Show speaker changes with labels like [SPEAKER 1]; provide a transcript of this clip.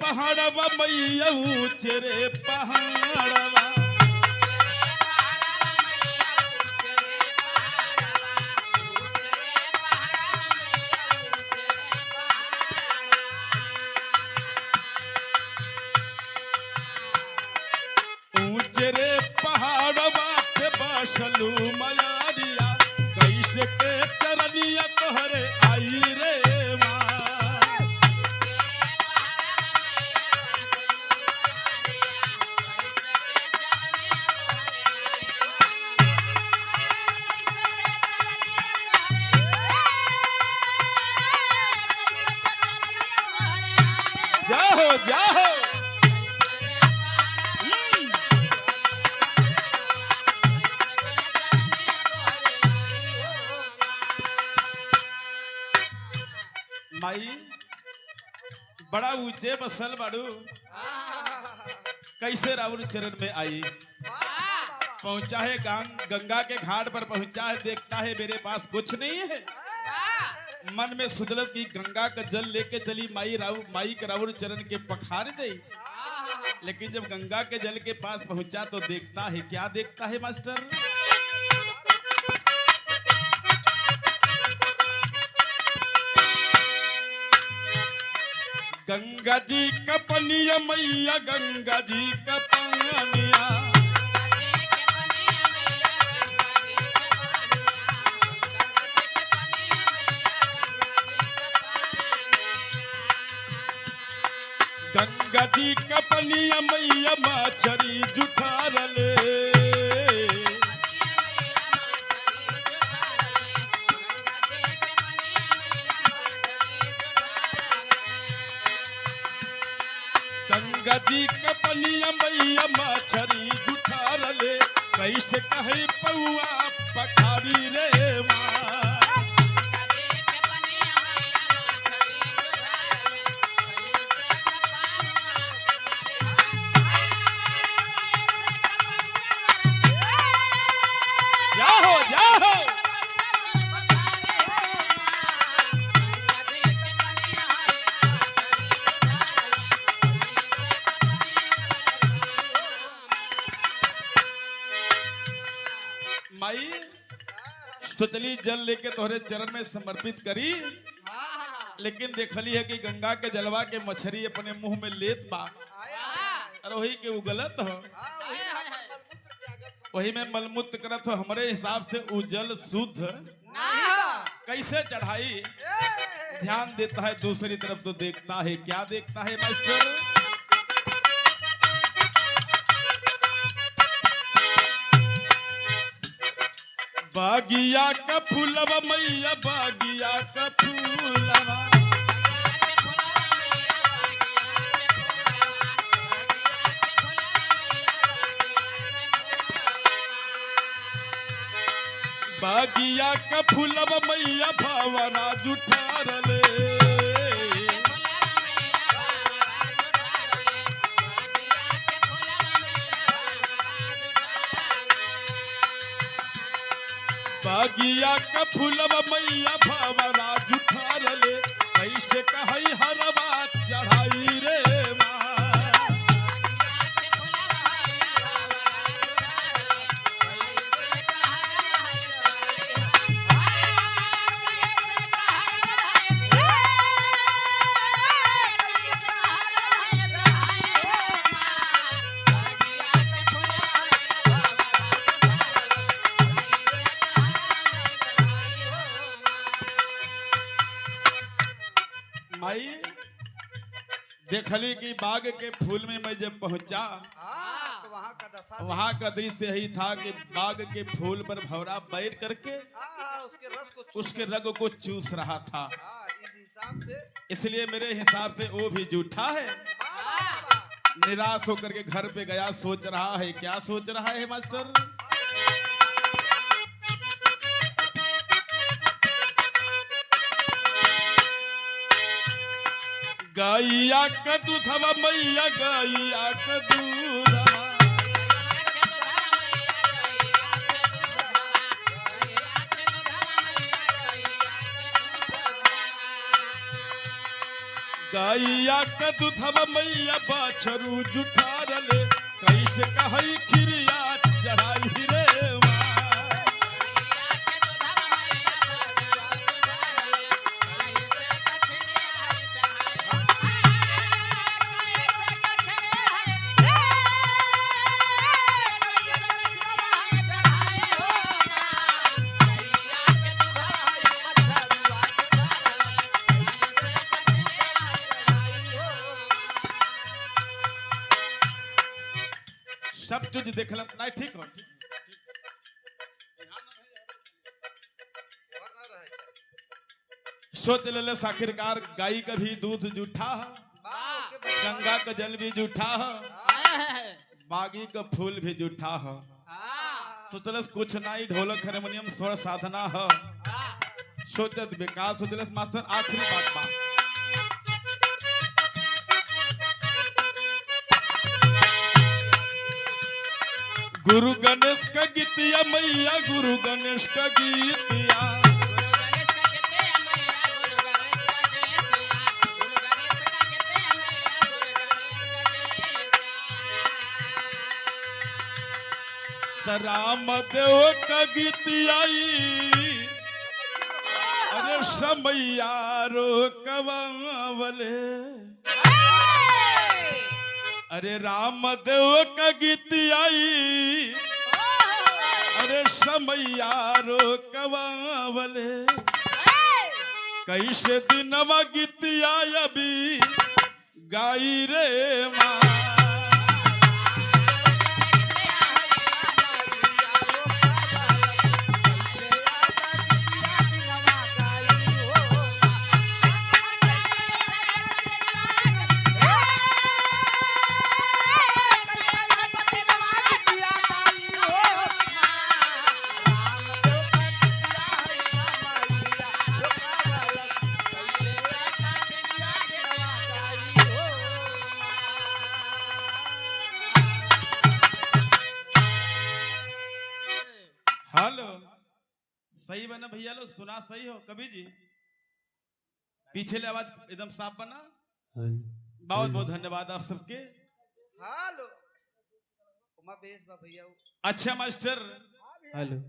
[SPEAKER 1] पहाड़वा मैया ऊंचे रे पहाड़वा। ऊंचे रे पहाड़वा पे बसलू मयारिया, कैसे के चरनिया तोहरे आई रे माँ। जाओ जाओ माई, बड़ा ऊंचे बसल बाड़ू, कैसे रावण चरण में आई। पहुंचा है गंगा के घाट पर पहुंचा है, देखता है मेरे पास कुछ नहीं है। मन में सुदलत की गंगा का जल लेके चली माई के रावण चरण के पखार दे। लेकिन जब गंगा के जल के पास पहुंचा तो देखता है, क्या देखता है मास्टर? गंगा जी का पनिया मैया, गंगा जी का पनिया। गंगा जी का पनिया मैया मछरी जुठार ले। गंगा जी का पनिया मैया मछरी जुठार ले, कैसे कहे पौआ पखारी रे माँ। जाओ जाओ माई, सुतली जल लेके तोहरे चरण में समर्पित करी। लेकिन देखली है कि गंगा के जलवा के मछरी अपने मुंह में लेत बा, और वही के वो गलत हो, वही में मलमूत्र करत हो। हमारे हिसाब से वो जल शुद्ध कैसे चढ़ाई? ध्यान देता है दूसरी तरफ तो देखता है, क्या देखता है मास्टर? बागिया का फूलवा मैया, बागिया का फूलवा। बागिया का फूलवा मैया भावना जुठार ले। बागिया का फूलवा मैया भावना जुठार ले, कैसे कहे हरवा चढ़ाई रे माँ। माई, देखली कि बाग के फूल में मैं जब पहुंचा
[SPEAKER 2] तो
[SPEAKER 1] वहाँ का दृश्य यही था कि बाग के फूल पर भौरा बैठ करके उसके रग को चूस रहा था।
[SPEAKER 2] इस हिसाब से,
[SPEAKER 1] इसलिए मेरे हिसाब से वो भी झूठा है। निराश होकर के घर पे गया, सोच रहा है, क्या सोच रहा है मास्टर? गैया का दूधवा मैया, गैया का दूधवा। गाइया का दूधवा मैया बाछरू जुठार ले कैसे कहई खिरिया चढ़ाई रे माँ। सब तुझ देखल नहीं ठीक हो
[SPEAKER 2] और ना रहे
[SPEAKER 1] सोच ले आखिरकार गाय का भी दूध जूठा है,
[SPEAKER 2] वाह के
[SPEAKER 1] गंगा का जल भी जूठा है,
[SPEAKER 2] हाँ
[SPEAKER 1] बागी का फूल भी जूठा है। सोचलस कुछ नहीं ढोलक हारमोनियम स्वर साधना है। सोचत विकास सोचलस मास्टर आखिरी बात बा गुरु गणेश का गीतिया मैया गुरु गणेश का गीतिया राम देव का गीतिया अरे समैया रो कवले अरे राम देव का गीतिया अरे समैया रो कवले कैसे दिनवा गीतिया अभी गाई रे माँ। हेलो सही बना भैया लोग सुना सही हो कभी जी पीछे ले आवाज एकदम साफ बना। बहुत बहुत धन्यवाद आप सबके।
[SPEAKER 2] हेलो उमा बेस बा भैया
[SPEAKER 1] अच्छा मास्टर
[SPEAKER 3] हेलो